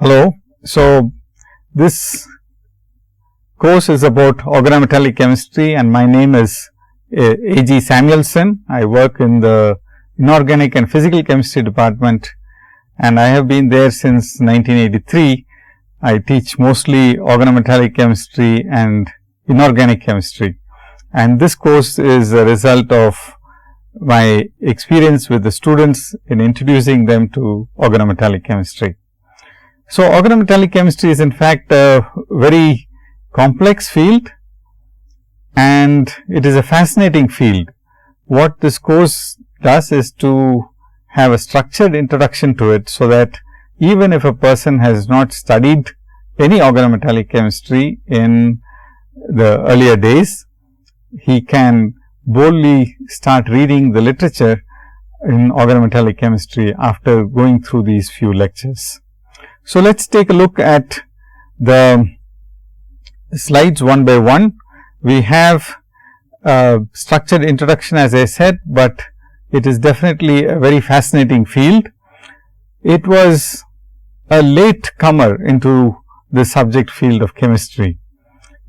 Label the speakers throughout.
Speaker 1: Hello. So, this course is about organometallic chemistry and my name is A.G. Samuelson. I work in the inorganic and physical chemistry department and I have been there since 1983. I teach mostly organometallic chemistry and inorganic chemistry, and this course is a result of my experience with the students in introducing them to organometallic chemistry. So, organometallic chemistry is in fact a very complex field and it is a fascinating field. What this course does is to have a structured introduction to it, so that even if a person has not studied any organometallic chemistry in the earlier days, he can boldly start reading the literature in organometallic chemistry after going through these few lectures. So, let us take a look at the slides one by one. We have a structured introduction, as I said, but it is definitely a very fascinating field. It was a late comer into the subject field of chemistry.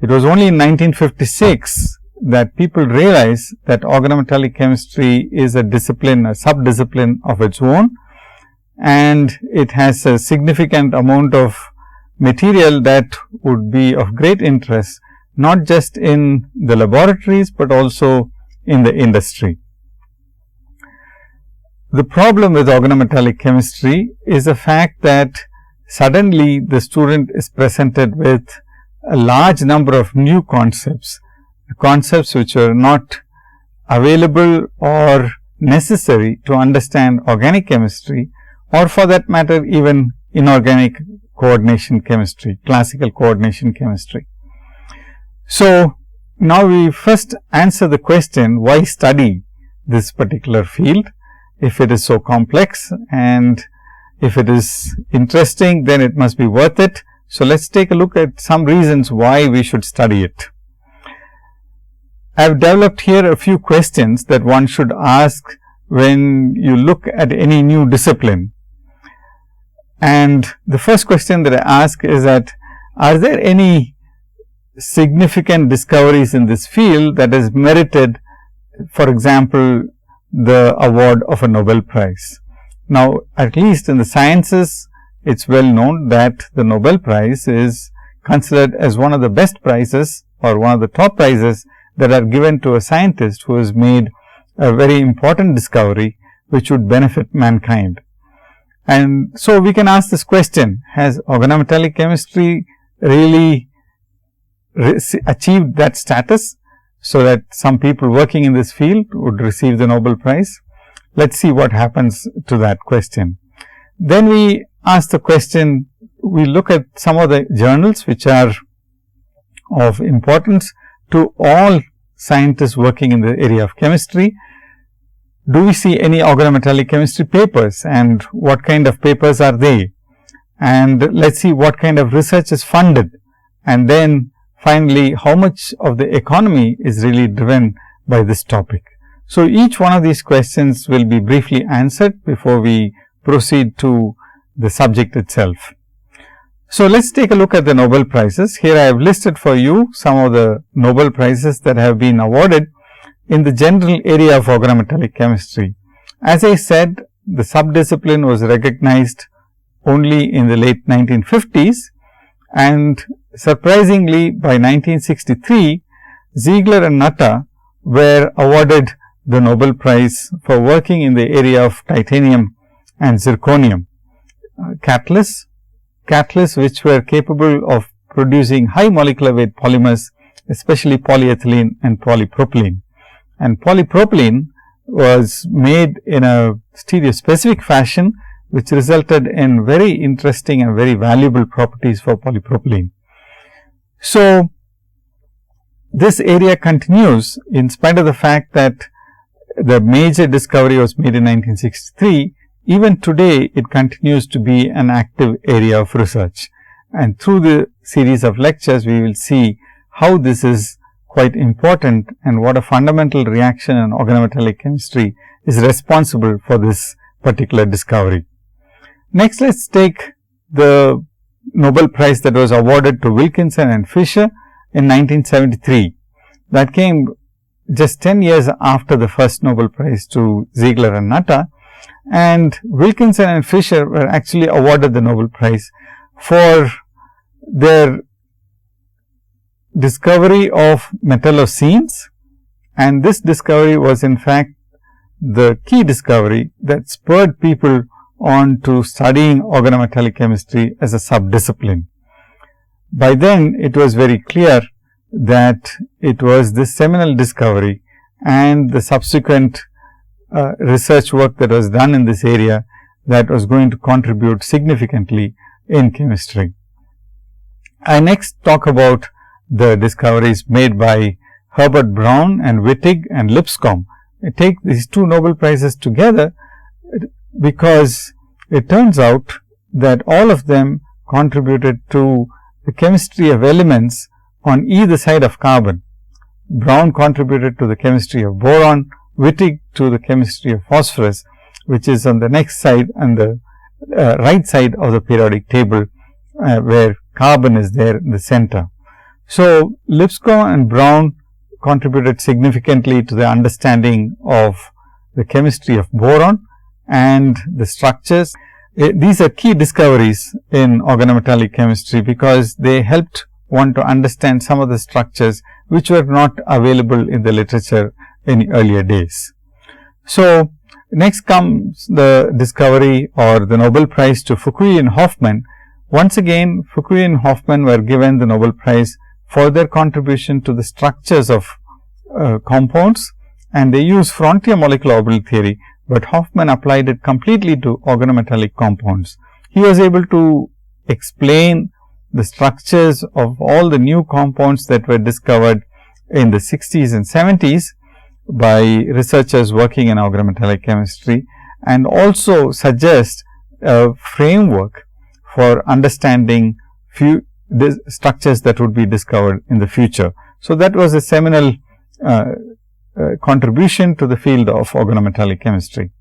Speaker 1: It was only in 1956 that people realized that organometallic chemistry is a discipline, a sub-discipline of its own, and it has a significant amount of material that would be of great interest, not just in the laboratories, but also in the industry. The problem with organometallic chemistry is the fact that suddenly the student is presented with a large number of new concepts which are not available or necessary to understand organic chemistry, or for that matter even inorganic coordination chemistry, classical coordination chemistry. So, now we first answer the question, why study this particular field if it is so complex, and if it is interesting, then it must be worth it. So, let us take a look at some reasons why we should study it. I have developed here a few questions that one should ask when you look at any new discipline. And the first question that I ask is that, are there any significant discoveries in this field that has merited, for example, the award of a Nobel Prize? Now, at least in the sciences, it is well known that the Nobel Prize is considered as one of the best prizes or one of the top prizes that are given to a scientist who has made a very important discovery which would benefit mankind. And so, we can ask this question, has organometallic chemistry really achieved that status, so that some people working in this field would receive the Nobel Prize? Let us see what happens to that question. Then we ask the question, we look at some of the journals which are of importance to all scientists working in the area of chemistry. Do we see any organometallic chemistry papers, and what kind of papers are they? And let us see what kind of research is funded, and then finally, how much of the economy is really driven by this topic. So, each one of these questions will be briefly answered before we proceed to the subject itself. So, let us take a look at the Nobel Prizes. Here I have listed for you some of the Nobel Prizes that have been awarded in the general area of organometallic chemistry. As I said, the subdiscipline was recognized only in the late 1950s, and surprisingly by 1963, Ziegler and Nutter were awarded the Nobel Prize for working in the area of titanium and zirconium catalysts which were capable of producing high molecular weight polymers, especially polyethylene and polypropylene. And polypropylene was made in a stereospecific fashion, which resulted in very interesting and very valuable properties for polypropylene. So, this area continues in spite of the fact that the major discovery was made in 1963. Even today, it continues to be an active area of research, and through the series of lectures, we will see how this is quite important and what a fundamental reaction in organometallic chemistry is responsible for this particular discovery. Next, let us take the Nobel Prize that was awarded to Wilkinson and Fisher in 1973. That came just 10 years after the first Nobel Prize to Ziegler and Nutter, and Wilkinson and Fisher were actually awarded the Nobel Prize for their discovery of metallocenes, and this discovery was in fact the key discovery that spurred people on to studying organometallic chemistry as a subdiscipline. By then, it was very clear that it was this seminal discovery and the subsequent research work that was done in this area that was going to contribute significantly in chemistry. I next talk about the discoveries made by Herbert Brown and Wittig and Lipscomb. I take these two Nobel Prizes together because it turns out that all of them contributed to the chemistry of elements on either side of carbon. Brown contributed to the chemistry of boron, Wittig to the chemistry of phosphorus, which is on the next side and the right side of the periodic table, where carbon is there in the center. So, Lipscomb and Brown contributed significantly to the understanding of the chemistry of boron and the structures. These are key discoveries in organometallic chemistry because they helped one to understand some of the structures which were not available in the literature in earlier days. So, next comes the discovery or the Nobel Prize to Fukui and Hoffman. Once again, Fukui and Hoffman were given the Nobel Prize for their contribution to the structures of compounds, and they use frontier molecular orbital theory, but Hoffman applied it completely to organometallic compounds. He was able to explain the structures of all the new compounds that were discovered in the 60s and 70s by researchers working in organometallic chemistry, and also suggest a framework for understanding the structures that would be discovered in the future. So, that was a seminal contribution to the field of organometallic chemistry.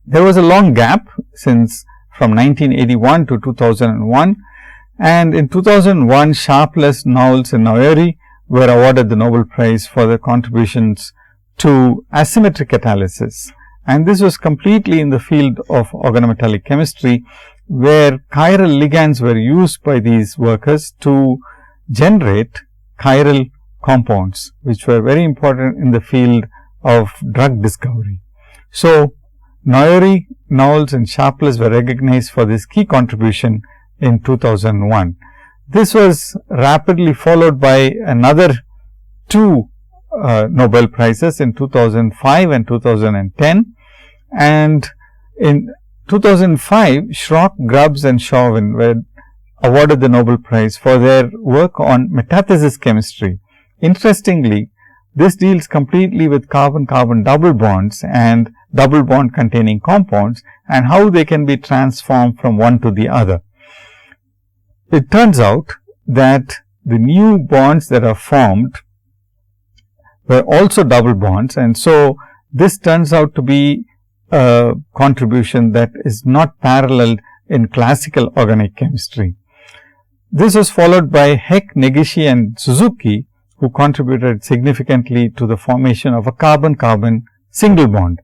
Speaker 1: There was a long gap since from 1981 to 2001, and in 2001 Sharpless, Knowles and Noyeri were awarded the Nobel Prize for their contributions to asymmetric catalysis, and this was completely in the field of organometallic chemistry, where chiral ligands were used by these workers to generate chiral compounds, which were very important in the field of drug discovery. So, Noyeri, Knowles and Sharpless were recognized for this key contribution in 2001. This was rapidly followed by another two Nobel Prizes in 2005 and 2010, and in 2005, Schrock, Grubbs and Chauvin were awarded the Nobel Prize for their work on metathesis chemistry. Interestingly, this deals completely with carbon-carbon double bonds and double bond containing compounds and how they can be transformed from one to the other. It turns out that the new bonds that are formed were also double bonds, and so this turns out to be a contribution that is not paralleled in classical organic chemistry. This was followed by Heck, Negishi and Suzuki, who contributed significantly to the formation of a carbon-carbon single bond.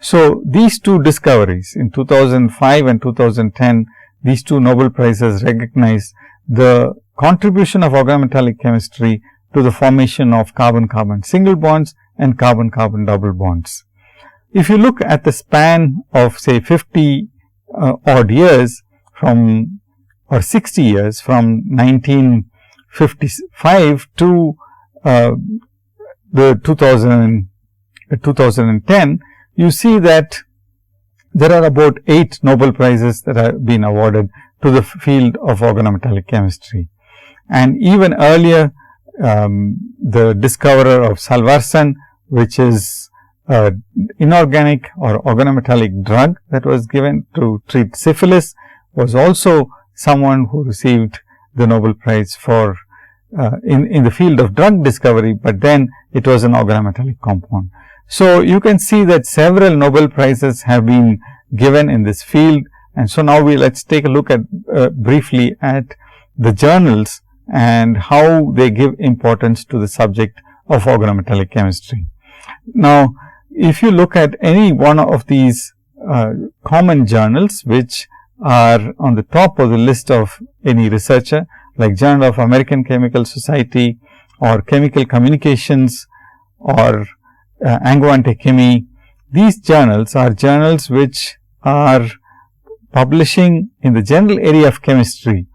Speaker 1: So, these two discoveries in 2005 and 2010, these two Nobel Prizes recognized the contribution of organometallic chemistry to the formation of carbon-carbon single bonds and carbon-carbon double bonds. If you look at the span of say 50 odd years from or 60 years from 1955 to the 2010, you see that there are about 8 Nobel Prizes that have been awarded to the field of organometallic chemistry. And even earlier, the discoverer of Salvarsan, which is inorganic or organometallic drug that was given to treat syphilis, was also someone who received the Nobel Prize for in the field of drug discovery, but then it was an organometallic compound. So, you can see that several Nobel Prizes have been given in this field, And so now let's take a look at briefly at the journals and how they give importance to the subject of organometallic chemistry. Now, if you look at any one of these common journals which are on the top of the list of any researcher, like Journal of American Chemical Society or Chemical Communications or Angewandte Chemie, these journals are journals which are publishing in the general area of chemistry,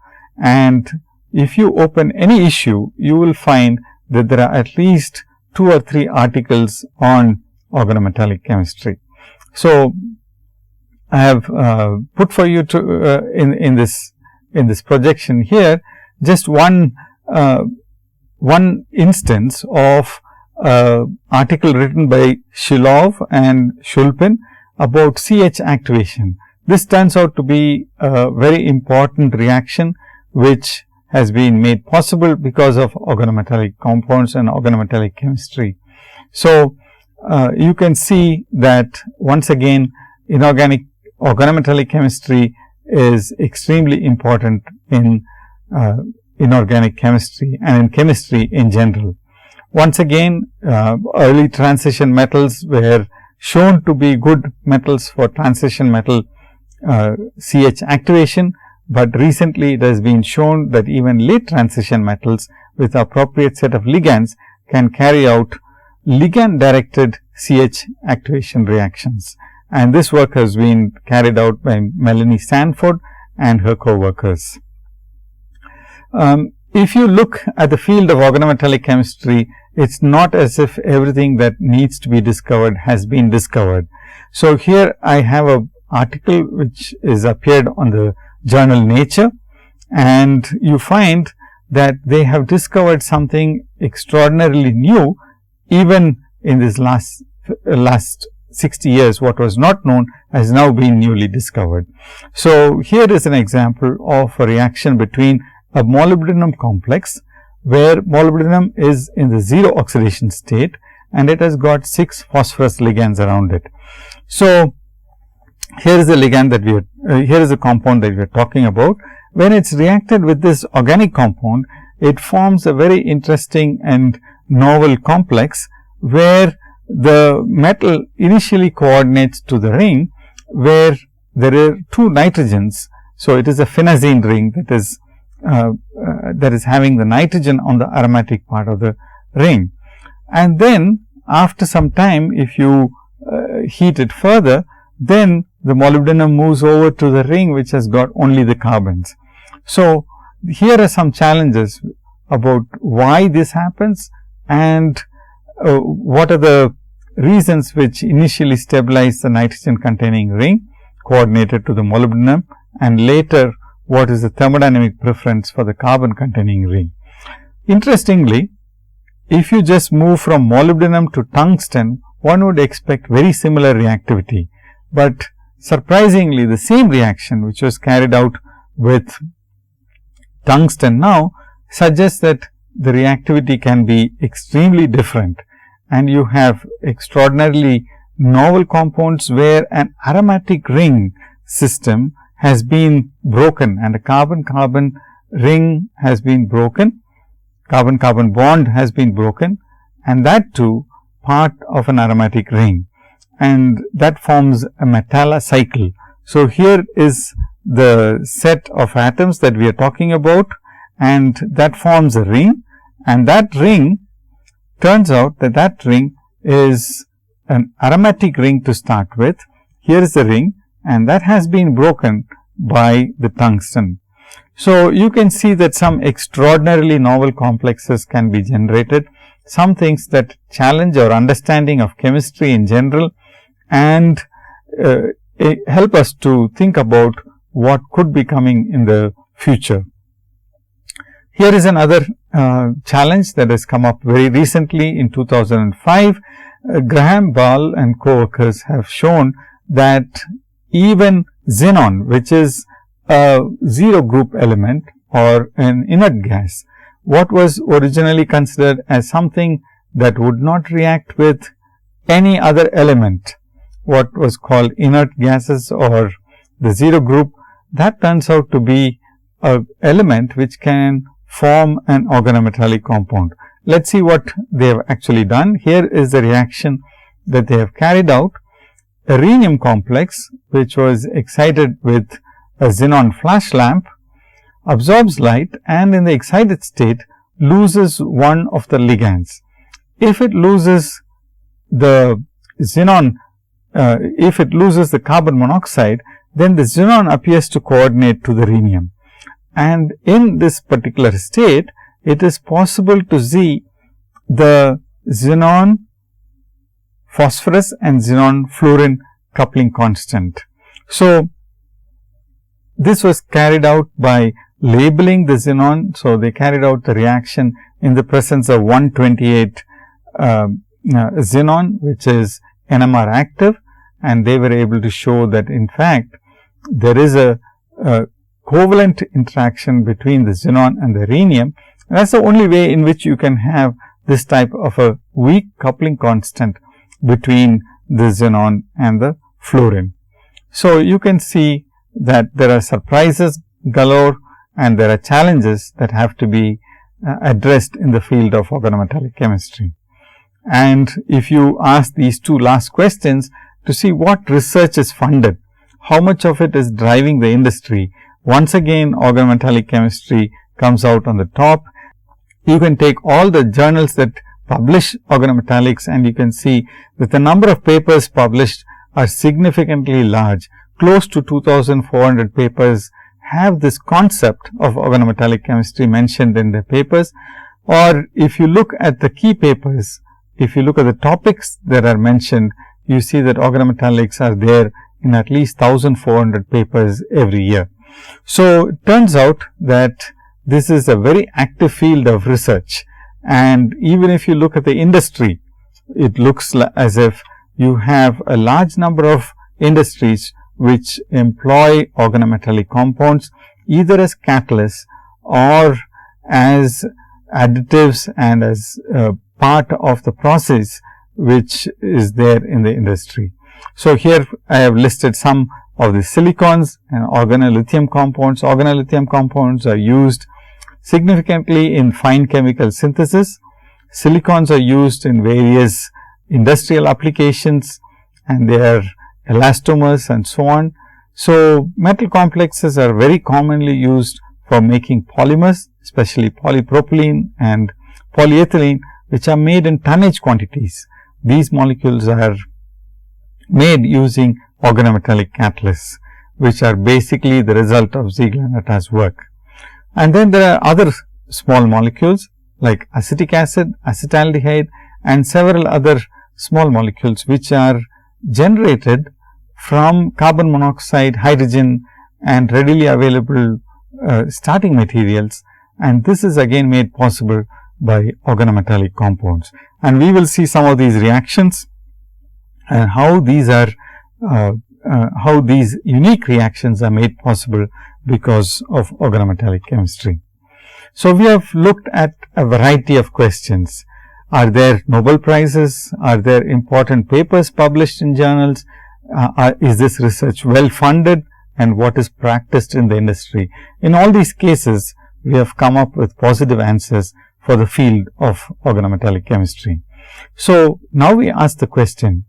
Speaker 1: and if you open any issue, you will find that there are at least 2 or 3 articles on organometallic chemistry. So, I have put for you to in this projection here just one instance of article written by Shilov and Shulpin about CH activation. This turns out to be a very important reaction which has been made possible because of organometallic compounds and organometallic chemistry. So, you can see that once again inorganic organometallic chemistry is extremely important in inorganic chemistry and in chemistry in general. Once again, early transition metals were shown to be good metals for transition metal CH activation, but recently it has been shown that even late transition metals with appropriate set of ligands can carry out ligand directed CH activation reactions. And this work has been carried out by Melanie Sanford and her co-workers. If you look at the field of organometallic chemistry, it's not as if everything that needs to be discovered has been discovered. So, here I have an article which is appeared on the journal Nature, and you find that they have discovered something extraordinarily new even in this last 60 years. What was not known has now been newly discovered. So, here is an example of a reaction between a molybdenum complex, where molybdenum is in the 0 oxidation state and it has got 6 phosphorus ligands around it. So, here is the ligand that here is the compound that we are talking about. When it's reacted with this organic compound, it forms a very interesting and novel complex where the metal initially coordinates to the ring where there are 2 nitrogens. So, it is a phenazine ring that is having the nitrogen on the aromatic part of the ring. And then after some time, if you heat it further, then the molybdenum moves over to the ring which has got only the carbons. So, here are some challenges about why this happens and what are the reasons which initially stabilize the nitrogen containing ring coordinated to the molybdenum, and later what is the thermodynamic preference for the carbon containing ring. Interestingly, if you just move from molybdenum to tungsten, one would expect very similar reactivity, but surprisingly the same reaction which was carried out with tungsten now suggests that the reactivity can be extremely different, and you have extraordinarily novel compounds where an aromatic ring system has been broken and a carbon-carbon ring has been broken, carbon-carbon bond has been broken, and that too part of an aromatic ring, and that forms a metalla cycle. So, here is the set of atoms that we are talking about, and that forms a ring, and that ring turns out that that ring is an aromatic ring to start with. Here is the ring, and that has been broken by the tungsten. So, you can see that some extraordinarily novel complexes can be generated, some things that challenge our understanding of chemistry in general and help us to think about what could be coming in the future. Here is another challenge that has come up very recently in 2005. Graham Ball and co-workers have shown that even xenon, which is a 0 group element or an inert gas, what was originally considered as something that would not react with any other element, what was called inert gases or the 0 group, that turns out to be an element which can form an organometallic compound. Let's see what they have actually done. Here is the reaction that they have carried out. A rhenium complex, which was excited with a xenon flash lamp, absorbs light and in the excited state loses one of the ligands. If it loses the xenon, if it loses the carbon monoxide, then the xenon appears to coordinate to the rhenium. And in this particular state, it is possible to see the xenon phosphorus and xenon fluorine coupling constant. So, this was carried out by labeling the xenon. So, they carried out the reaction in the presence of 128 xenon, which is NMR active, and they were able to show that in fact, there is a covalent interaction between the xenon and the rhenium. That is the only way in which you can have this type of a weak coupling constant between the xenon and the fluorine. So, you can see that there are surprises galore and there are challenges that have to be addressed in the field of organometallic chemistry. And if you ask these two last questions to see what research is funded, how much of it is driving the industry, once again organometallic chemistry comes out on the top. You can take all the journals that publish organometallics and you can see that the number of papers published are significantly large. Close to 2,400 papers have this concept of organometallic chemistry mentioned in their papers. Or if you look at the key papers, if you look at the topics that are mentioned, you see that organometallics are there in at least 1,400 papers every year. So, it turns out that this is a very active field of research, and even if you look at the industry, it looks as if you have a large number of industries which employ organometallic compounds either as catalysts or as additives and as part of the process which is there in the industry. So, here I have listed some of the silicons and organolithium compounds. Organolithium compounds are used significantly in fine chemical synthesis. Silicons are used in various industrial applications and they are elastomers and so on. So, metal complexes are very commonly used for making polymers, especially polypropylene and polyethylene, which are made in tonnage quantities. These molecules are made using organometallic catalysts, which are basically the result of Ziegler-Natta's work. And then there are other small molecules like acetic acid, acetaldehyde and several other small molecules which are generated from carbon monoxide, hydrogen and readily available starting materials, and this is again made possible by organometallic compounds. And we will see some of these reactions and how these are how these unique reactions are made possible because of organometallic chemistry. So, we have looked at a variety of questions. Are there Nobel Prizes? Are there important papers published in journals? Is this research well funded? And what is practiced in the industry? In all these cases, we have come up with positive answers for the field of organometallic chemistry. So, now we ask the question,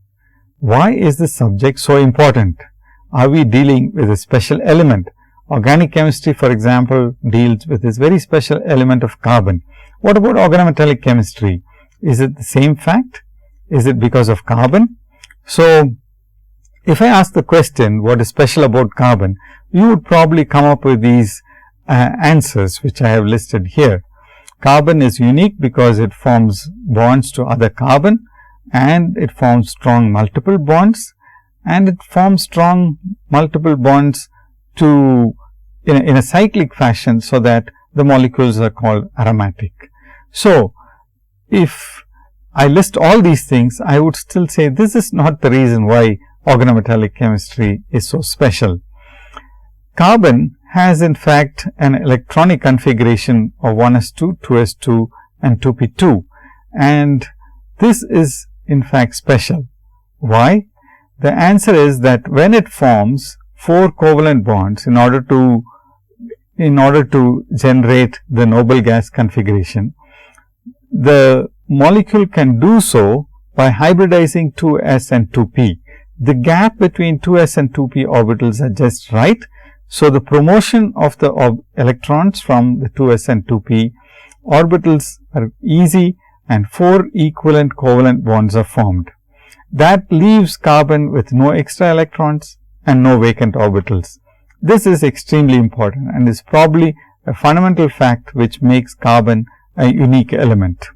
Speaker 1: why is this subject so important? Are we dealing with a special element? Organic chemistry, for example, deals with this very special element of carbon. What about organometallic chemistry? Is it the same fact? Is it because of carbon? So, if I ask the question, what is special about carbon, you would probably come up with these answers which I have listed here. Carbon is unique because it forms bonds to other carbon and it forms strong multiple bonds, and it forms strong multiple bonds to in a cyclic fashion, so that the molecules are called aromatic. So, if I list all these things, I would still say this is not the reason why organometallic chemistry is so special. Carbon has in fact an electronic configuration of 1s2, 2s2 and 2p2, and this is in fact special. Why? The answer is that when it forms 4 covalent bonds in order to generate the noble gas configuration, the molecule can do so by hybridizing 2s and 2p. The gap between 2s and 2p orbitals are just right. So, the promotion of the electrons from the 2s and 2p orbitals are easy and 4 equivalent covalent bonds are formed. That leaves carbon with no extra electrons and no vacant orbitals. This is extremely important and is probably a fundamental fact which makes carbon a unique element.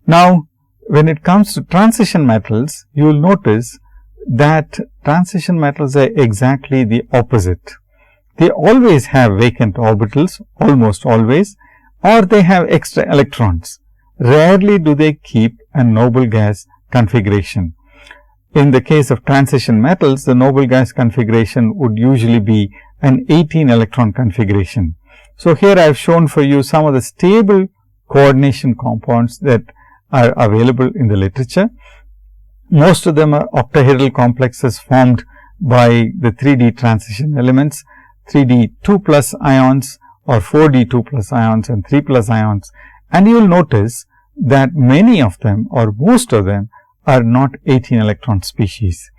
Speaker 1: Now, when it comes to transition metals, you will notice that transition metals are exactly the opposite. They always have vacant orbitals, almost always, or they have extra electrons. Rarely do they keep a noble gas configuration. In the case of transition metals, the noble gas configuration would usually be an 18 electron configuration. So, here I have shown for you some of the stable coordination compounds that are available in the literature. Most of them are octahedral complexes formed by the 3D transition elements, 3D 2 plus ions or 4D 2 plus ions and 3 plus ions. And you will notice that many of them or most of them are not 18 electron species.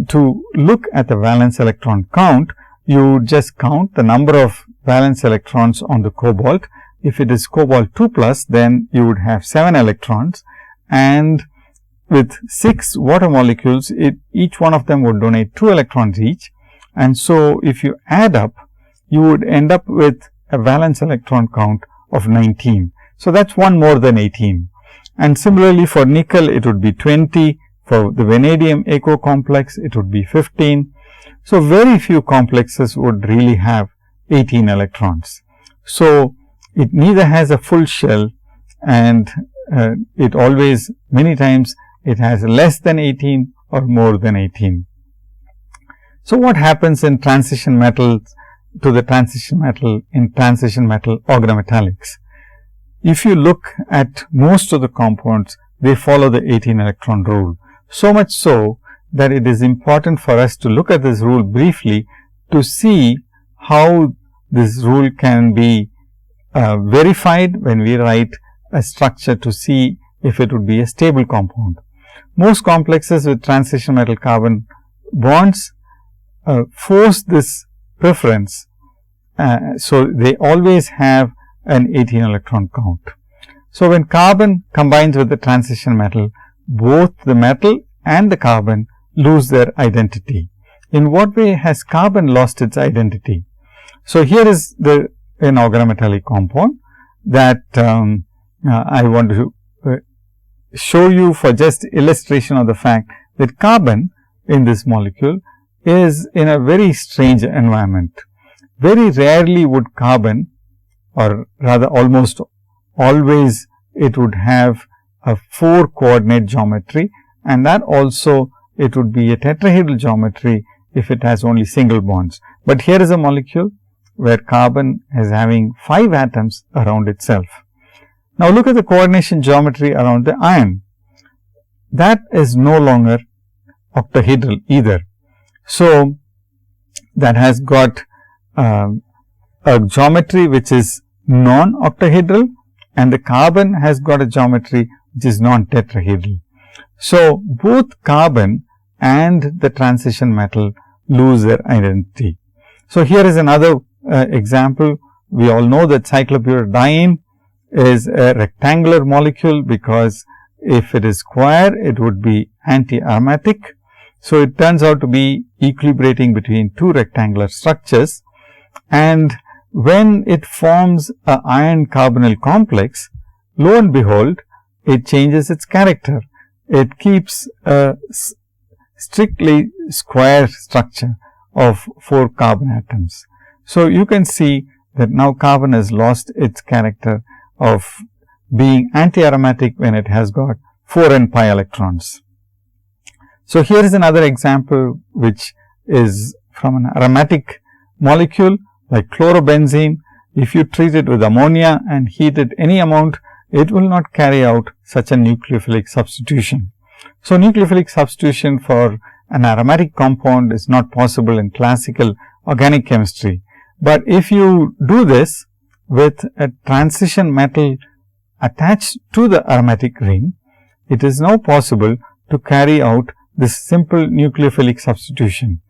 Speaker 1: To look at the valence electron count, you just count the number of valence electrons on the cobalt. If it is cobalt 2 plus, then you would have 7 electrons, and with 6 water molecules, each one of them would donate 2 electrons each. And so, if you add up, you would end up with a valence electron count of 19. So, that is one more than 18. And similarly, for nickel, it would be 20. For the vanadium eco complex, it would be 15. So, very few complexes would really have 18 electrons. So, it neither has a full shell and it always, many times, it has less than 18 or more than 18. So, what happens in transition metals to the transition metal in transition metal organometallics? If you look at most of the compounds, they follow the 18 electron rule. So much so that it is important for us to look at this rule briefly to see how this rule can be verified when we write a structure to see if it would be a stable compound. Most complexes with transition metal carbon bonds force this preference. So, they always have an 18 electron count. So, when carbon combines with the transition metal, both the metal and the carbon lose their identity. In what way has carbon lost its identity? So, here is an organometallic compound that I want to show you for just illustration of the fact that carbon in this molecule is in a very strange environment. Very rarely would carbon, or rather almost always, it would have a 4 coordinate geometry, and that also it would be a tetrahedral geometry if it has only single bonds. But here is a molecule where carbon is having 5 atoms around itself. Now, look at the coordination geometry around the iron. That is no longer octahedral either. So, that has got a geometry which is non-octahedral, and the carbon has got a geometry which is non-tetrahedral. So, both carbon and the transition metal lose their identity. So, here is another example. We all know that cyclobutadiene is a rectangular molecule, because if it is square, it would be anti-aromatic. So, it turns out to be equilibrating between 2 rectangular structures, and when it forms a iron carbonyl complex, lo and behold, it changes its character. It keeps a strictly square structure of 4 carbon atoms. So, you can see that now carbon has lost its character of being anti-aromatic when it has got 4 and pi electrons. So, here is another example which is from an aromatic molecule like chlorobenzene. If you treat it with ammonia and heat it any amount, it will not carry out such a nucleophilic substitution. So, nucleophilic substitution for an aromatic compound is not possible in classical organic chemistry. But if you do this with a transition metal attached to the aromatic ring, it is now possible to carry out this simple nucleophilic substitution.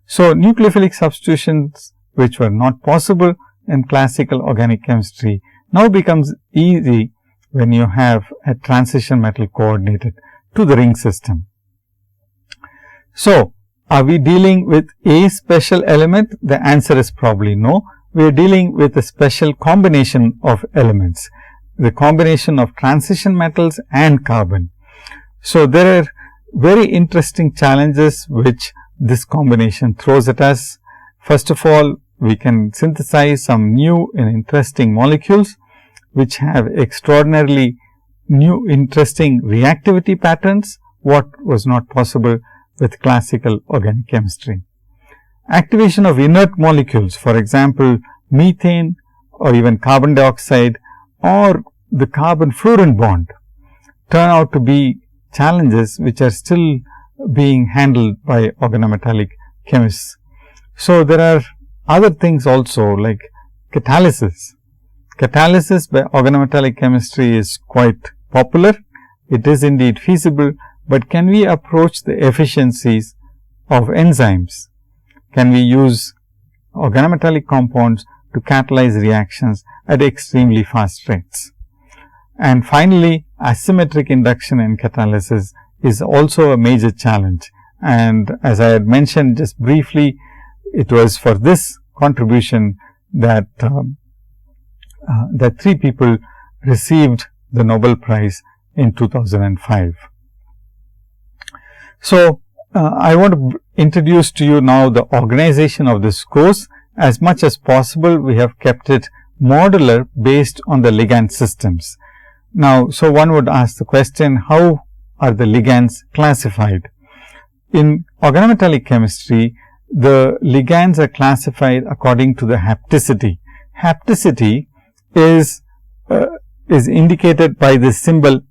Speaker 1: So, nucleophilic substitutions which were not possible in classical organic chemistry now becomes easy when you have a transition metal coordinated to the ring system. So, are we dealing with a special element? The answer is probably no. We are dealing with a special combination of elements, the combination of transition metals and carbon. So, there are very interesting challenges which this combination throws at us. First of all, we can synthesize some new and interesting molecules which have extraordinarily new interesting reactivity patterns, what was not possible with classical organic chemistry. Activation of inert molecules, for example, methane or even carbon dioxide or the carbon fluorine bond, turn out to be challenges which are still being handled by organometallic chemists. So, there are other things also like catalysis. Catalysis by organometallic chemistry is quite popular. It is indeed feasible, but can we approach the efficiencies of enzymes? Can we use organometallic compounds to catalyze reactions at extremely fast rates? And finally, asymmetric induction in catalysis is also a major challenge. And as I had mentioned just briefly, it was for this contribution that that 3 people received the Nobel Prize in 2005. So, I want to introduce to you now the organization of this course. As much as possible, we have kept it modular based on the ligand systems. Now, so one would ask the question, how are the ligands classified? In organometallic chemistry, the ligands are classified according to the hapticity. Hapticity is indicated by the symbol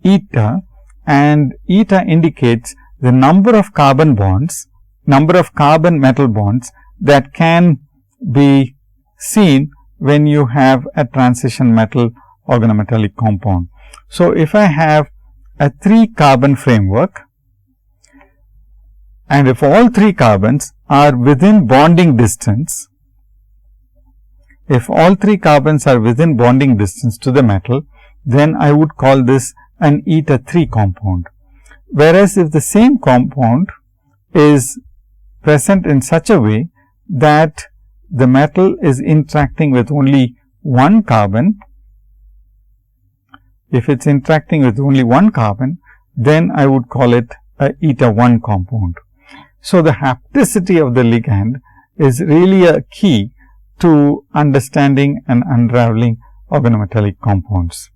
Speaker 1: eta, and eta indicates the number of carbon bonds, number of carbon metal bonds that can be seen when you have a transition metal organometallic compound. So, if I have a 3 carbon framework and if all 3 carbons are within bonding distance, if all 3 carbons are within bonding distance to the metal, then I would call this an eta 3 compound. Whereas, if the same compound is present in such a way that the metal is interacting with only 1 carbon, if it is interacting with only 1 carbon, then I would call it a eta 1 compound. So, the hapticity of the ligand is really a key to understanding and unraveling organometallic compounds.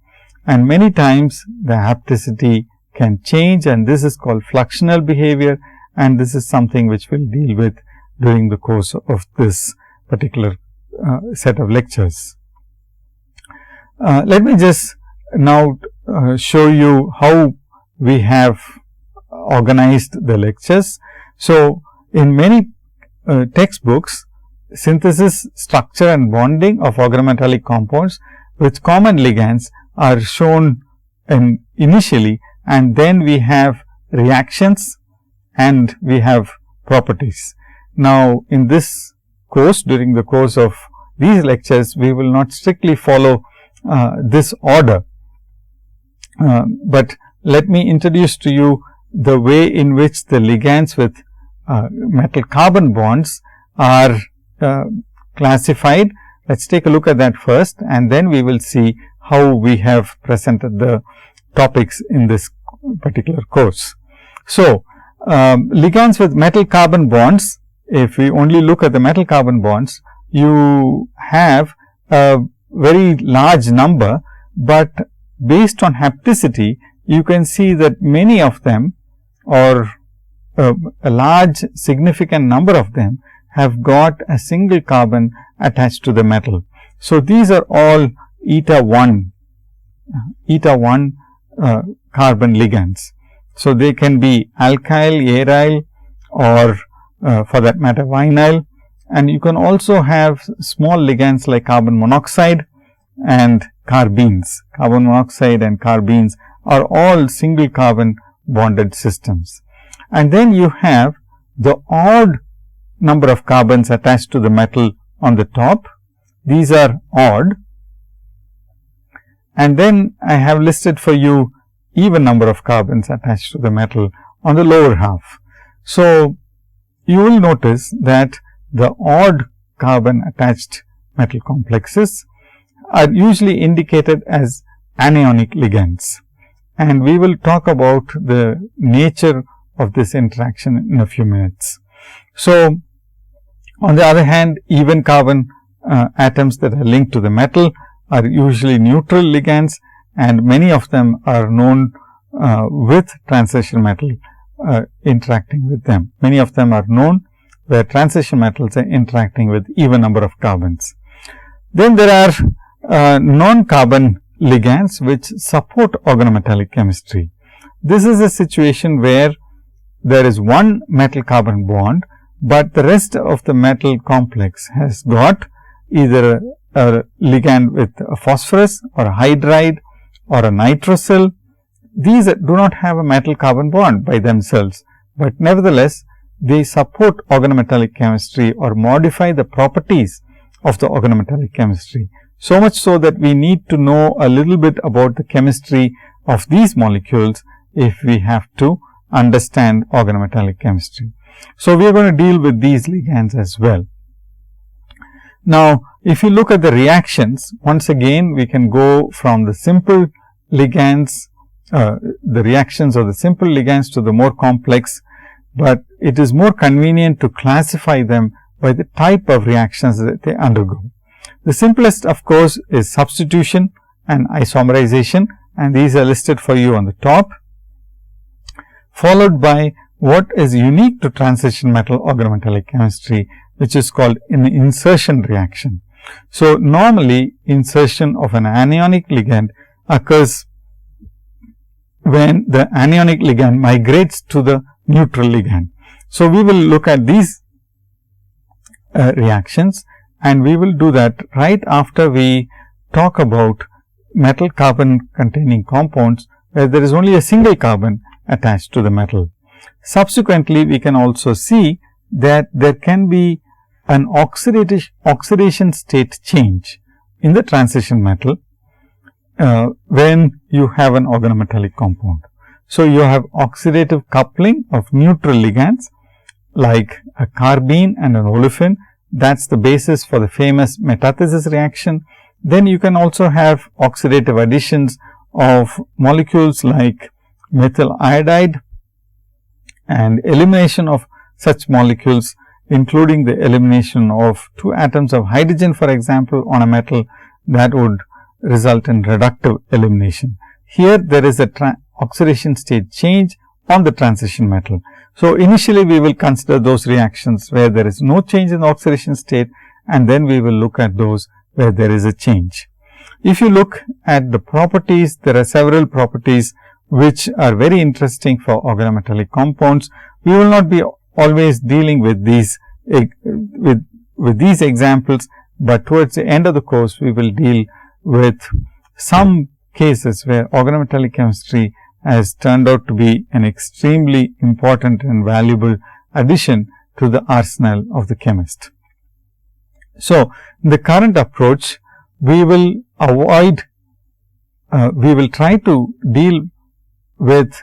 Speaker 1: And many times the hapticity can change, and this is called fluxional behavior, and this is something which we will deal with during the course of this particular set of lectures. Let me just now show you how we have organized the lectures. So, in many textbooks, synthesis, structure and bonding of organometallic compounds with common ligands are shown initially, and then we have reactions and we have properties. Now, in this course, during the course of these lectures, we will not strictly follow this order, but let me introduce to you the way in which the ligands with metal carbon bonds are classified. Let us take a look at that first, and then we will see how we have presented the topics in this particular course. So, ligands with metal carbon bonds, if we only look at the metal carbon bonds, you have a very large number, but based on hapticity, you can see that many of them, or a large significant number of them, have got a single carbon attached to the metal. So, these are all eta 1 carbon ligands. So, they can be alkyl, aryl or for that matter vinyl, and you can also have small ligands like carbon monoxide and carbenes. Carbon monoxide and carbenes are all single carbon bonded systems. And then you have the odd number of carbons attached to the metal on the top. These are odd. And then I have listed for you even number of carbons attached to the metal on the lower half. So, you will notice that the odd carbon attached metal complexes are usually indicated as anionic ligands, and we will talk about the nature of this interaction in a few minutes. So, on the other hand, even carbon atoms that are linked to the metal are usually neutral ligands, and many of them are known with transition metal interacting with them. Many of them are known where transition metals are interacting with even number of carbons. Then there are non-carbon ligands which support organometallic chemistry. This is a situation where there is one metal carbon bond, but the rest of the metal complex has got either a ligand with a phosphorus or a hydride or a nitrosyl. These do not have a metal carbon bond by themselves, but nevertheless they support organometallic chemistry or modify the properties of the organometallic chemistry. So much so that we need to know a little bit about the chemistry of these molecules if we have to understand organometallic chemistry. So, we are going to deal with these ligands as well. Now, if you look at the reactions, once again we can go from the simple ligands, the reactions of the simple ligands to the more complex, but it is more convenient to classify them by the type of reactions that they undergo. The simplest of course is substitution and isomerization, and these are listed for you on the top, followed by what is unique to transition metal organometallic chemistry, which is called an insertion reaction. So, normally insertion of an anionic ligand occurs when the anionic ligand migrates to the neutral ligand. So, we will look at these reactions, and we will do that right after we talk about metal carbon containing compounds where there is only a single carbon attached to the metal. Subsequently, we can also see that there can be an oxidation state change in the transition metal when you have an organometallic compound. So, you have oxidative coupling of neutral ligands like a carbene and an olefin. That is the basis for the famous metathesis reaction. Then you can also have oxidative additions of molecules like methyl iodide and elimination of such molecules, including the elimination of 2 atoms of hydrogen, for example, on a metal, that would result in reductive elimination. Here there is a oxidation state change on the transition metal. So, initially we will consider those reactions where there is no change in the oxidation state, and then we will look at those where there is a change. If you look at the properties, there are several properties which are very interesting for organometallic compounds. We will not be always dealing with these with these examples, but towards the end of the course we will deal with some cases where organometallic chemistry has turned out to be an extremely important and valuable addition to the arsenal of the chemist. So, in the current approach, we will avoid, we will try to deal with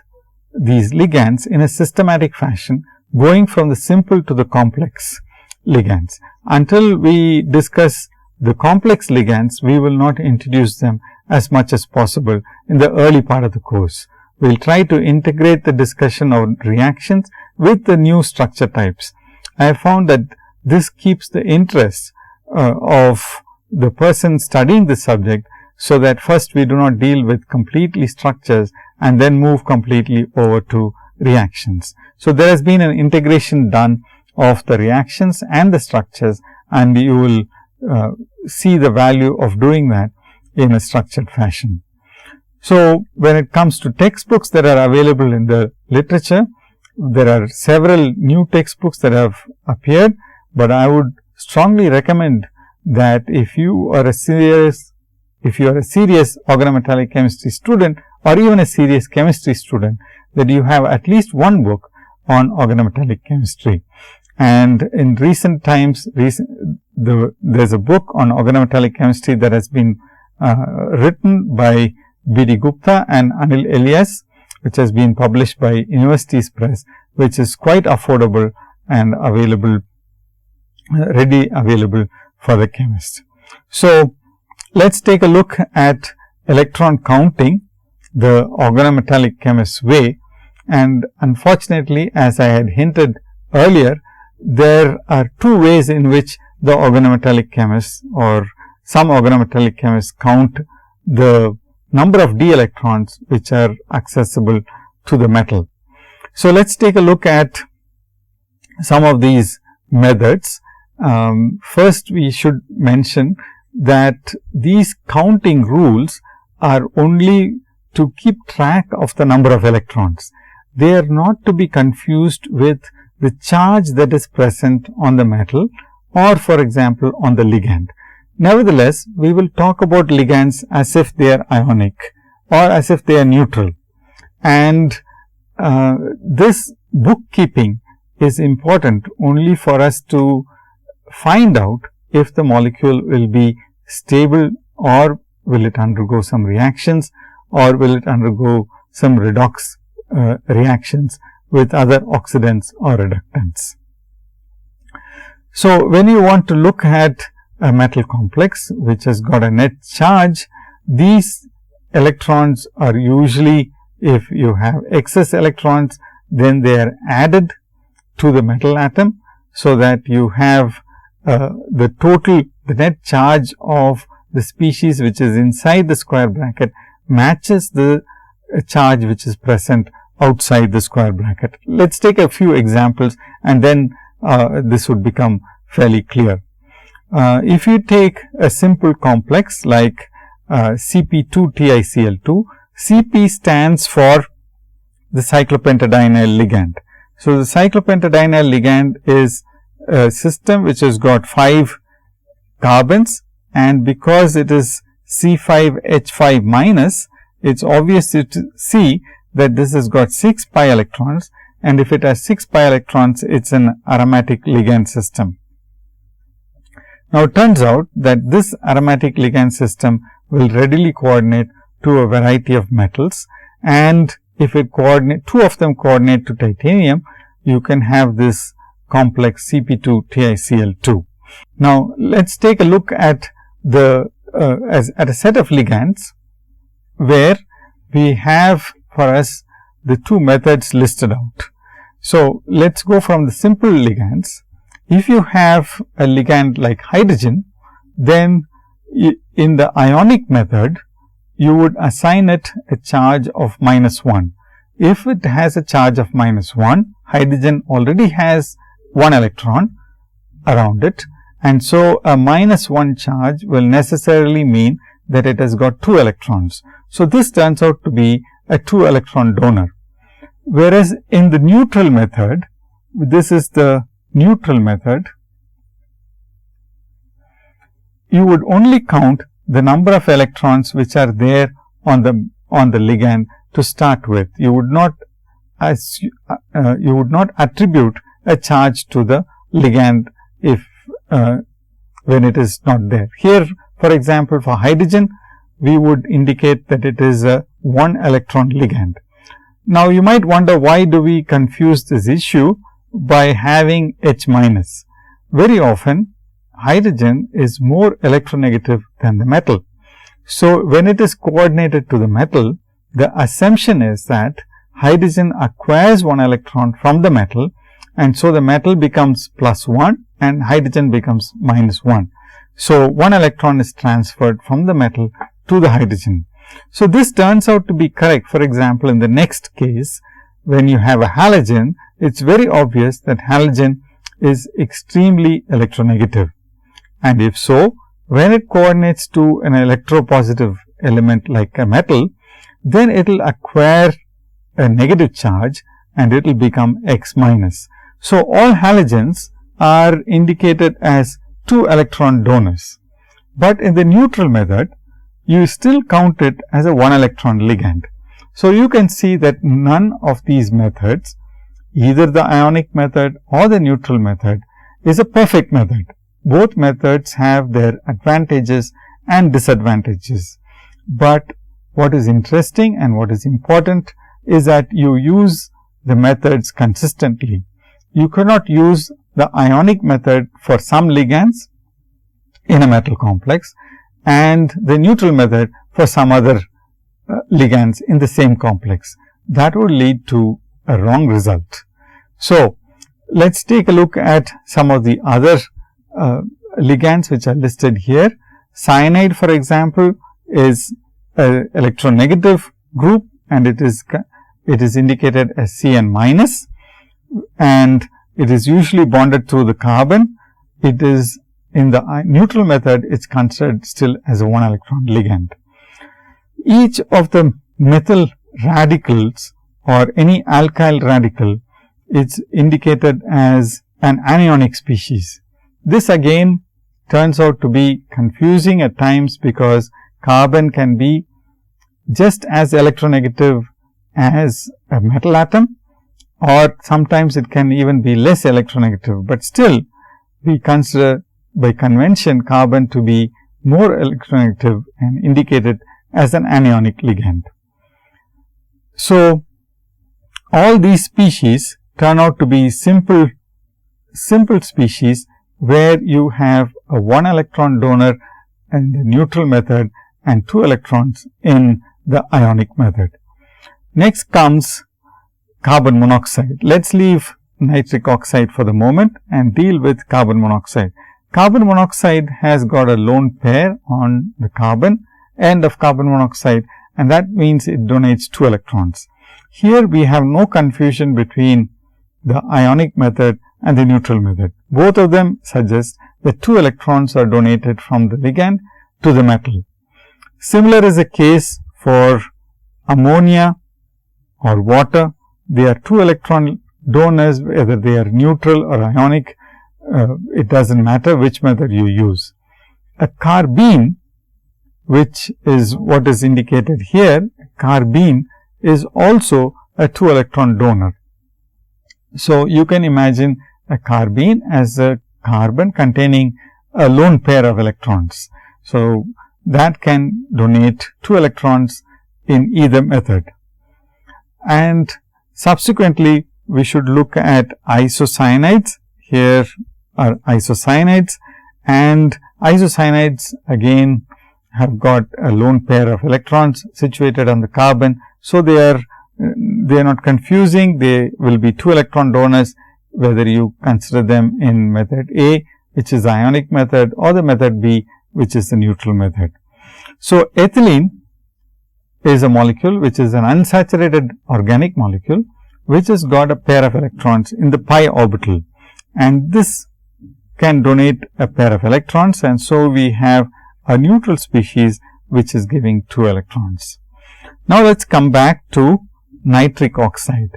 Speaker 1: these ligands in a systematic fashion, going from the simple to the complex ligands. Until we discuss the complex ligands, we will not introduce them as much as possible in the early part of the course. We will try to integrate the discussion of reactions with the new structure types. I have found that this keeps the interest of the person studying the subject, so that first we do not deal with completely structures and then move completely over to reactions. So, there has been an integration done of the reactions and the structures, and you will see the value of doing that in a structured fashion. So, when it comes to textbooks that are available in the literature, there are several new textbooks that have appeared, but I would strongly recommend that if you are a serious organometallic chemistry student or even a serious chemistry student, that you have at least one book on organometallic chemistry. And in recent times, there's a book on organometallic chemistry that has been written by B.D. Gupta and Anil Elias, which has been published by Universities Press, which is quite affordable and available, readily available for the chemist. So, let's take a look at electron counting the organometallic chemist's way. And unfortunately, as I had hinted earlier, there are two ways in which the organometallic chemists or some organometallic chemists count the number of d electrons which are accessible to the metal. So, let's take a look at some of these methods. First, we should mention that these counting rules are only to keep track of the number of electrons. They are not to be confused with the charge that is present on the metal or, for example, on the ligand. Nevertheless, we will talk about ligands as if they are ionic or as if they are neutral. And this bookkeeping is important only for us to find out if the molecule will be stable or will it undergo some reactions or will it undergo some redox reactions with other oxidants or reductants. So, when you want to look at a metal complex which has got a net charge, these electrons are usually, if you have excess electrons, then they are added to the metal atom, so that you have the net charge of the species which is inside the square bracket matches the charge which is present outside the square bracket. Let's take a few examples and then this would become fairly clear. If you take a simple complex like Cp2TiCl2, Cp stands for the cyclopentadienyl ligand. So, the cyclopentadienyl ligand is a system which has got 5 carbons, and because it is C5H5 minus, it is obvious to see that this has got 6 pi electrons, and if it has 6 pi electrons, it is an aromatic ligand system. Now, it turns out that this aromatic ligand system will readily coordinate to a variety of metals, and if it two of them coordinate to titanium, you can have this complex Cp2TiCl2. Now, let's take a look at at a set of ligands where we have for us the two methods listed out. So, let's go from the simple ligands. If you have a ligand like hydrogen, then in the ionic method, you would assign it a charge of -1. If it has a charge of -1, hydrogen already has 1 electron around it, and so a -1 charge will necessarily mean that it has got 2 electrons. So, this turns out to be a 2 electron donor. Whereas, in the neutral method, this is the neutral method, you would only count the number of electrons which are there on the ligand to start with. You would not attribute a charge to the ligand if when it is not there. Here, for example, for hydrogen, we would indicate that it is a 1 electron ligand. Now, you might wonder, why do we confuse this issue by having H minus? Very often, hydrogen is more electronegative than the metal. So, when it is coordinated to the metal, the assumption is that hydrogen acquires 1 electron from the metal, and so the metal becomes +1 and hydrogen becomes -1. So, 1 electron is transferred from the metal to the hydrogen. So, this turns out to be correct. For example, in the next case, when you have a halogen, it is very obvious that halogen is extremely electronegative. And if so, when it coordinates to an electropositive element like a metal, then it will acquire a negative charge, and it will become X minus. So, all halogens are indicated as 2 electron donors, but in the neutral method you still count it as a 1 electron ligand. So, you can see that none of these methods, either the ionic method or the neutral method, is a perfect method. Both methods have their advantages and disadvantages, but what is interesting and what is important is that you use the methods consistently. You cannot use the ionic method for some ligands in a metal complex and the neutral method for some other ligands in the same complex. That would lead to a wrong result. So, let us take a look at some of the other ligands which are listed here. Cyanide, for example, is an electronegative group and it is indicated as Cn minus, and it is usually bonded to the carbon. It is in the neutral method, it is considered still as a 1 electron ligand. Each of the methyl radicals or any alkyl radical is indicated as an anionic species. This again turns out to be confusing at times, because carbon can be just as electronegative as a metal atom, or sometimes it can even be less electronegative, but still we consider by convention carbon to be more electronegative and indicated as an anionic ligand. So, all these species turn out to be simple species where you have a 1 electron donor in the neutral method and 2 electrons in the ionic method. Next comes carbon monoxide. Let us leave nitric oxide for the moment and deal with carbon monoxide. Carbon monoxide has got a lone pair on the carbon end of carbon monoxide, and that means it donates 2 electrons. Here we have no confusion between the ionic method and the neutral method. Both of them suggest that 2 electrons are donated from the ligand to the metal. Similar is the case for ammonia or water. They are 2 electron donors, whether they are neutral or ionic, it does not matter which method you use. A carbene, which is what is indicated here, carbene is also a 2 electron donor. So, you can imagine a carbene as a carbon containing a lone pair of electrons. So, that can donate 2 electrons in either method. And subsequently, we should look at isocyanides. Here are isocyanides, and isocyanides again have got a lone pair of electrons situated on the carbon. So, they are not confusing. They will be 2 electron donors, whether you consider them in method A, which is the ionic method, or the method B, which is the neutral method. So, ethylene is a molecule which is an unsaturated organic molecule, which has got a pair of electrons in the pi orbital, and this can donate a pair of electrons, and so we have a neutral species which is giving 2 electrons. Now, let us come back to nitric oxide.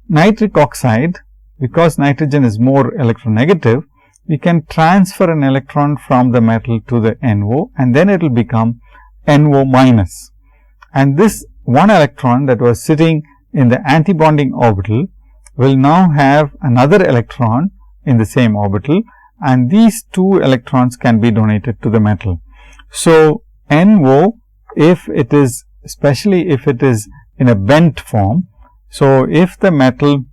Speaker 1: Nitric oxide, because nitrogen is more electronegative, we can transfer an electron from the metal to the NO, and then it will become NO minus. And this 1 electron that was sitting in the antibonding orbital will now have another electron in the same orbital, and these 2 electrons can be donated to the metal. So, NO, if it is, especially if it is in a bent form. So, if the metal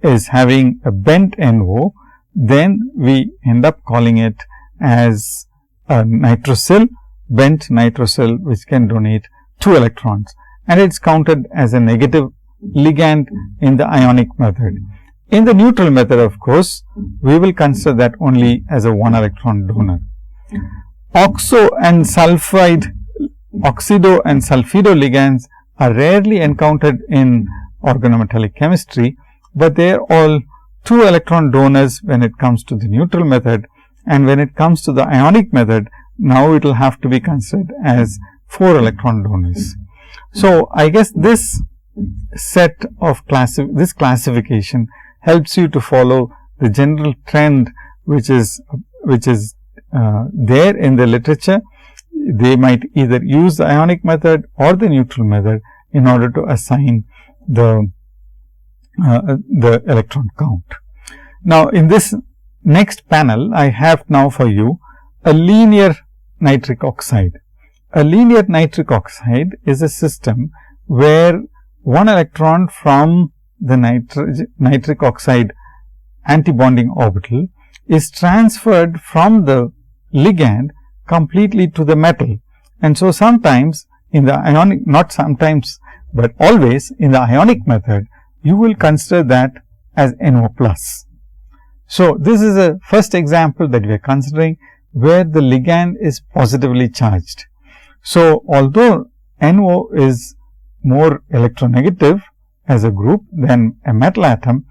Speaker 1: is having a bent NO, then we end up calling it as a nitrosyl, bent nitrosyl, which can donate 2 electrons, and it is counted as a negative ligand in the ionic method. In the neutral method, of course, we will consider that only as a 1 electron donor. Oxido and sulfido ligands are rarely encountered in organometallic chemistry, but they are all 2 electron donors when it comes to the neutral method, and when it comes to the ionic method, now it will have to be considered as 4 electron donors. So, I guess this set of this classification helps you to follow the general trend which is there in the literature. They might either use the ionic method or the neutral method in order to assign the electron count. Now, in this next panel, I have now for you a linear nitric oxide. A linear nitric oxide is a system where one electron from the nitric oxide antibonding orbital is transferred from the ligand completely to the metal. And so, sometimes in the ionic, not sometimes, but always in the ionic method, you will consider that as NO plus. So, this is a first example that we are considering where the ligand is positively charged. So, although NO is more electronegative as a group than a metal atom,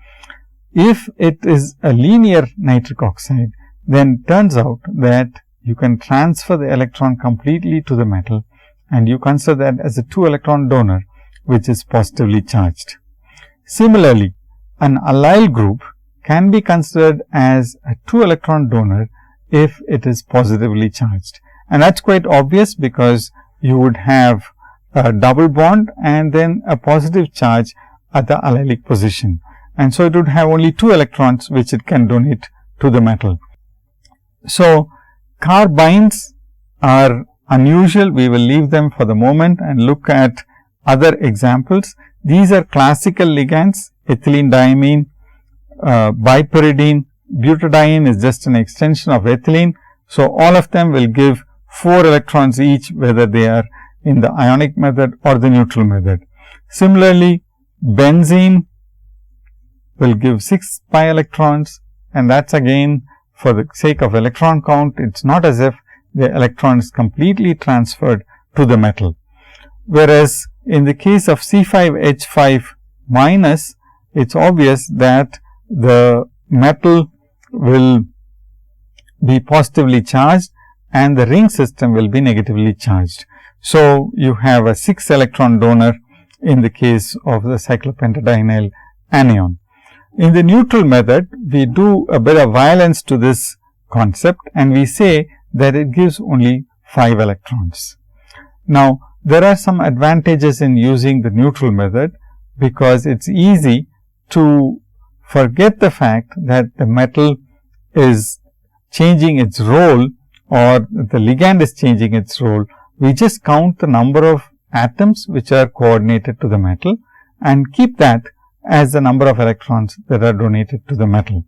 Speaker 1: if it is a linear nitric oxide, then turns out that you can transfer the electron completely to the metal, and you consider that as a 2 electron donor which is positively charged. Similarly, an allyl group can be considered as a 2 electron donor if it is positively charged, and that is quite obvious because you would have a double bond and then a positive charge at the allylic position, and so it would have only 2 electrons which it can donate to the metal. So, carbines are unusual. We will leave them for the moment and look at other examples. These are classical ligands: ethylene diamine, bipyridine, butadiene is just an extension of ethylene. So, all of them will give 4 electrons each, whether they are in the ionic method or the neutral method. Similarly, benzene will give 6 pi electrons, and that is again for the sake of electron count. It is not as if the electron is completely transferred to the metal. Whereas, in the case of C5H5 minus, it is obvious that the metal will be positively charged and the ring system will be negatively charged. So, you have a 6 electron donor in the case of the cyclopentadienyl anion. In the neutral method, we do a bit of violence to this concept and we say that it gives only 5 electrons. Now, there are some advantages in using the neutral method because it is easy to forget the fact that the metal is changing its role or the ligand is changing its role. We just count the number of atoms which are coordinated to the metal and keep that as the number of electrons that are donated to the metal.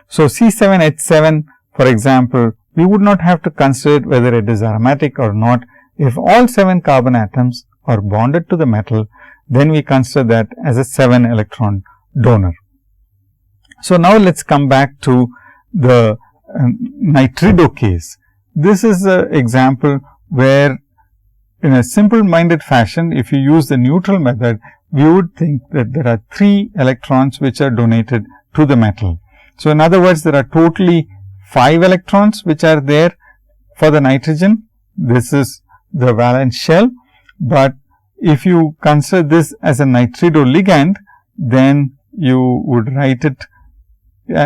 Speaker 1: So, C7H7, for example, we would not have to consider whether it is aromatic or not. If all 7 carbon atoms are bonded to the metal, then we consider that as a 7 electron donor. So, now let us come back to the nitrido case. This is an example where in a simple minded fashion, if you use the neutral method, we would think that there are 3 electrons which are donated to the metal. So, in other words, there are totally 5 electrons which are there for the nitrogen. This is the valence shell, but if you consider this as a nitrido ligand, then you would write it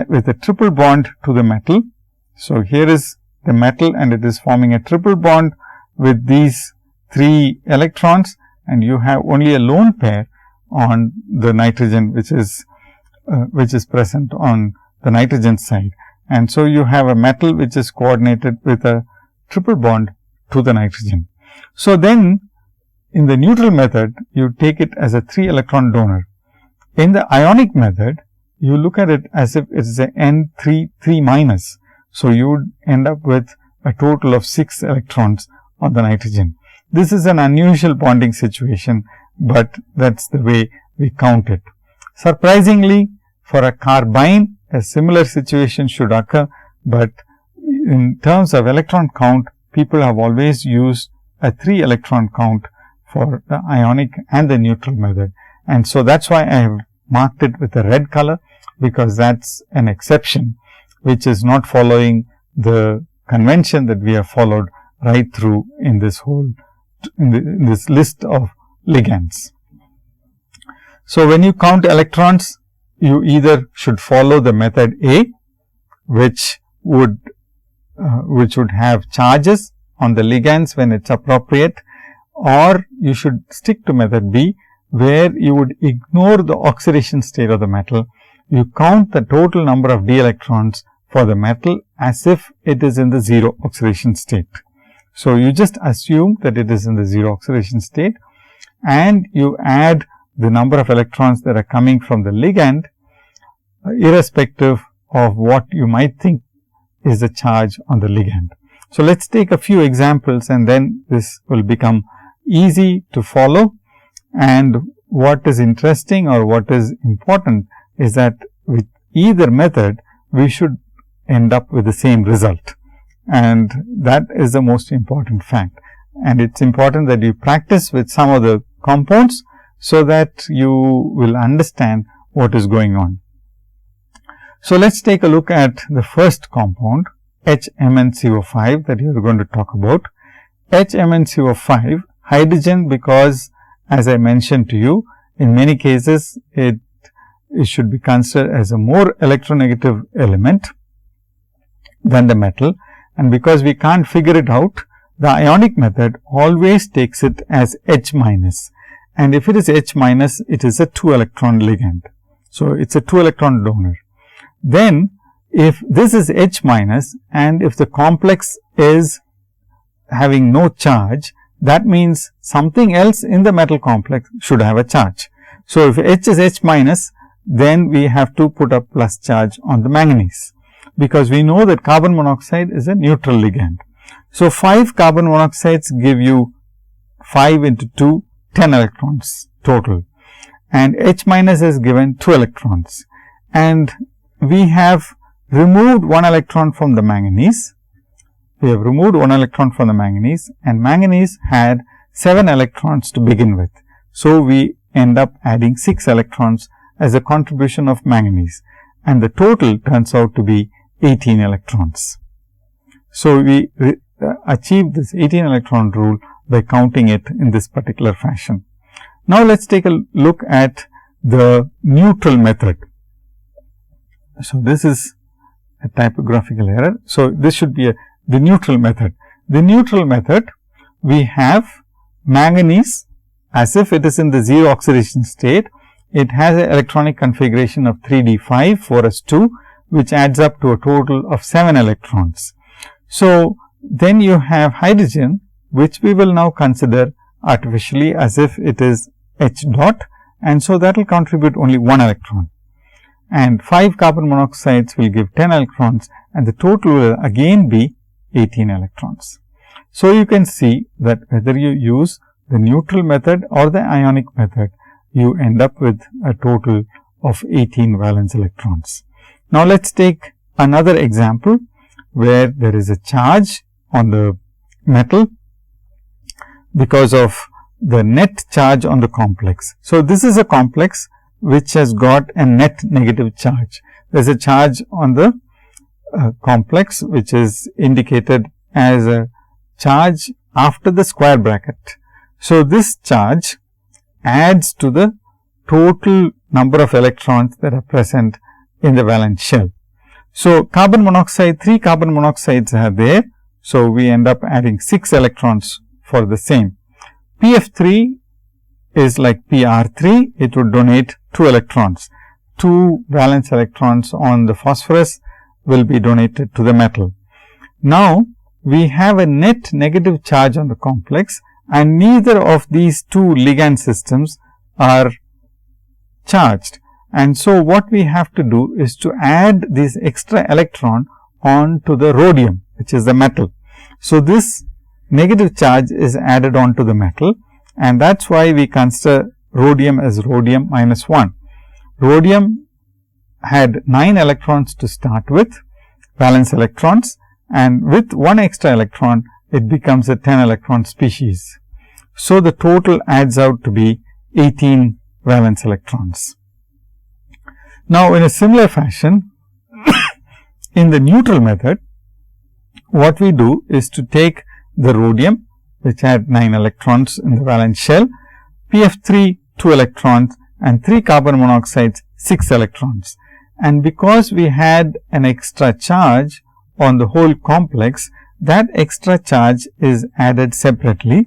Speaker 1: with a triple bond to the metal. So, here is the metal and it is forming a triple bond with these 3 electrons, and you have only a lone pair on the nitrogen which is present on the nitrogen side. And so, you have a metal which is coordinated with a triple bond to the nitrogen. So, then in the neutral method, you take it as a 3 electron donor. In the ionic method, you look at it as if it is a N3 3 minus. So, you would end up with a total of 6 electrons on the nitrogen. This is an unusual bonding situation, but that is the way we count it. Surprisingly, for a carbine, a similar situation should occur, but in terms of electron count, people have always used a 3 electron count for the ionic and the neutral method. And so, that is why I have marked it with a red color, because that is an exception which is not following the convention that we have followed right through in this whole in this list of ligands. So, when you count electrons, you either should follow the method A, which would have charges on the ligands when it's appropriate, or you should stick to method B, where you would ignore the oxidation state of the metal. You count the total number of d electrons for the metal as if it is in the 0 oxidation state. So, you just assume that it is in the 0 oxidation state, and you add the number of electrons that are coming from the ligand, irrespective of what you might think is the charge on the ligand. So, let us take a few examples, and then this will become easy to follow. And what is interesting or what is important is that with either method, we should end up with the same result, and that is the most important fact. And it is important that you practice with some of the compounds, so that you will understand what is going on. So, let us take a look at the first compound, HMnCO5, that you are going to talk about. HMnCO5, hydrogen, because as I mentioned to you, in many cases it should be considered as a more electronegative element than the metal, and because we can't figure it out, the ionic method always takes it as H minus, and if it is H minus, it is a 2 electron ligand. So, it is a 2 electron donor. Then, if this is H minus, and if the complex is having no charge, that means something else in the metal complex should have a charge. So, if H is H minus, then we have to put a plus charge on the manganese, because we know that carbon monoxide is a neutral ligand. So, 5 carbon monoxides give you 5 into 2, 10 electrons total, and H minus is given 2 electrons, and we have removed 1 electron from the manganese. We have removed 1 electron from the manganese, and manganese had 7 electrons to begin with. So, we end up adding 6 electrons as a contribution of manganese, and the total turns out to be 18 electrons. So, we achieve this 18 electron rule by counting it in this particular fashion. Now, let us take a look at the neutral method. So, this is a typographical error. So, this should be the neutral method. The neutral method, we have manganese as if it is in the 0 oxidation state. It has an electronic configuration of 3d5, 4s2, which adds up to a total of 7 electrons. So, then you have hydrogen, which we will now consider artificially as if it is H dot, and so that will contribute only 1 electron. And 5 carbon monoxides will give 10 electrons, and the total will again be 18 electrons. So, you can see that whether you use the neutral method or the ionic method, you end up with a total of 18 valence electrons. Now, let us take another example where there is a charge on the metal because of the net charge on the complex. So, this is a complex which has got a net negative charge. There is a charge on the complex which is indicated as a charge after the square bracket. So, this charge adds to the total number of electrons that are present in the valence shell. So, carbon monoxide, 3 carbon monoxides are there. So, we end up adding 6 electrons for the same. PF3 is like PR3, it would donate 2 electrons. 2 valence electrons on the phosphorus will be donated to the metal. Now, we have a net negative charge on the complex, and neither of these 2 ligand systems are charged. And so, what we have to do is to add this extra electron on to the rhodium, which is the metal. So, this negative charge is added on to the metal, and that is why we consider rhodium as rhodium minus 1. Rhodium had 9 electrons to start with, valence electrons, and with 1 extra electron, it becomes a 10 electron species. So, the total adds out to be 18 valence electrons. Now, in a similar fashion, in the neutral method, what we do is to take the rhodium, which had 9 electrons in the valence shell, PF3 2 electrons, and 3 carbon monoxides 6 electrons. And because we had an extra charge on the whole complex, that extra charge is added separately,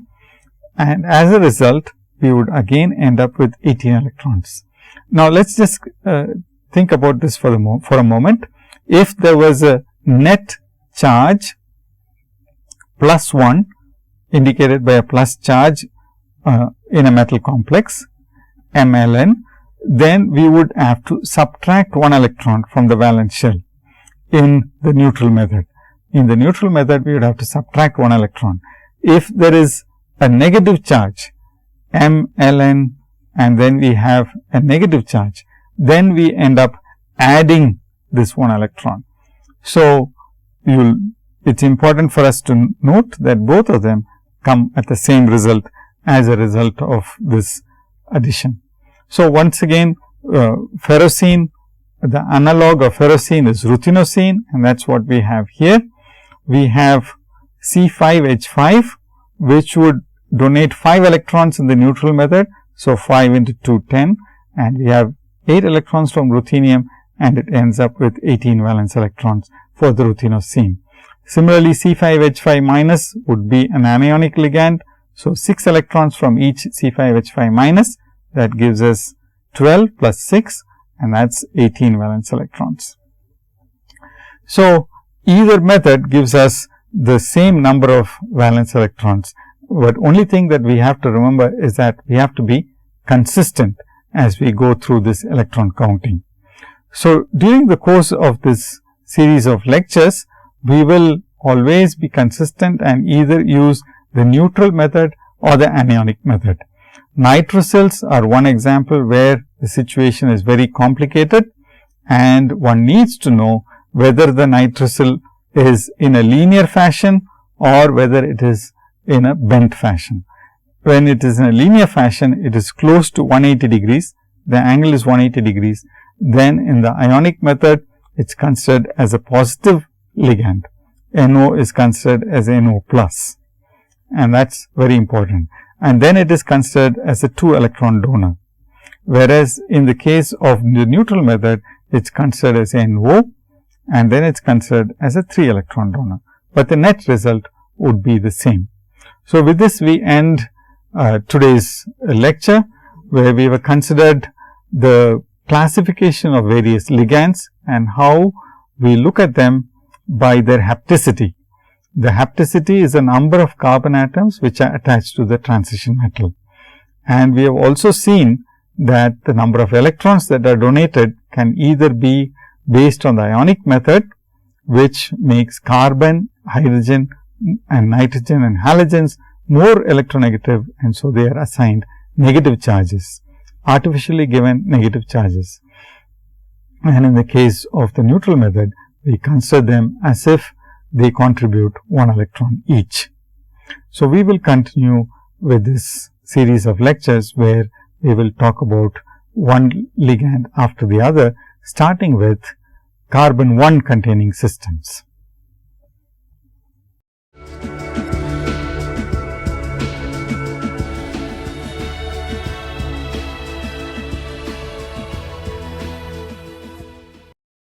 Speaker 1: and as a result we would again end up with 18 electrons. Now, let us just think about this for a moment. If there was a net charge plus 1 indicated by a plus charge in a metal complex MLN, then we would have to subtract 1 electron from the valence shell in the neutral method. In the neutral method, we would have to subtract 1 electron. If there is a negative charge MLN and then we have a negative charge, then we end up adding this 1 electron. So, it's important for us to note that both of them come at the same result as a result of this addition. So, once again, ferrocene, the analog of ferrocene is ruthinosine, and that is what we have here. We have C5H5, which would donate 5 electrons in the neutral method. So, 5 into 2, 10, and we have 8 electrons from ruthenium, and it ends up with 18 valence electrons for the ruthinosine. Similarly, C5H5 minus would be an anionic ligand. So, 6 electrons from each C5H5 minus, that gives us 12 plus 6, and that is 18 valence electrons. So, either method gives us the same number of valence electrons, but only thing that we have to remember is that we have to be consistent as we go through this electron counting. So, during the course of this series of lectures, we will always be consistent and either use the neutral method or the anionic method. Nitrosyls are one example where the situation is very complicated, and one needs to know whether the nitrosyl is in a linear fashion or whether it is in a bent fashion. When it is in a linear fashion, it is close to 180 degrees, the angle is 180 degrees. Then in the ionic method, it is considered as a positive ligand. NO is considered as NO plus, and that is very important. And then it is considered as a 2 electron donor, whereas in the case of the neutral method, it is considered as NO, and then it is considered as a 3 electron donor, but the net result would be the same. So, with this we end today's lecture, where we have considered the classification of various ligands and how we look at them by their hapticity. The hapticity is a number of carbon atoms which are attached to the transition metal. And we have also seen that the number of electrons that are donated can either be based on the ionic method, which makes carbon, hydrogen and nitrogen and halogens more electronegative, and so they are assigned negative charges, artificially given negative charges. And in the case of the neutral method, we consider them as if they contribute 1 electron each. So, we will continue with this series of lectures where we will talk about one ligand after the other, starting with carbon 1 containing systems.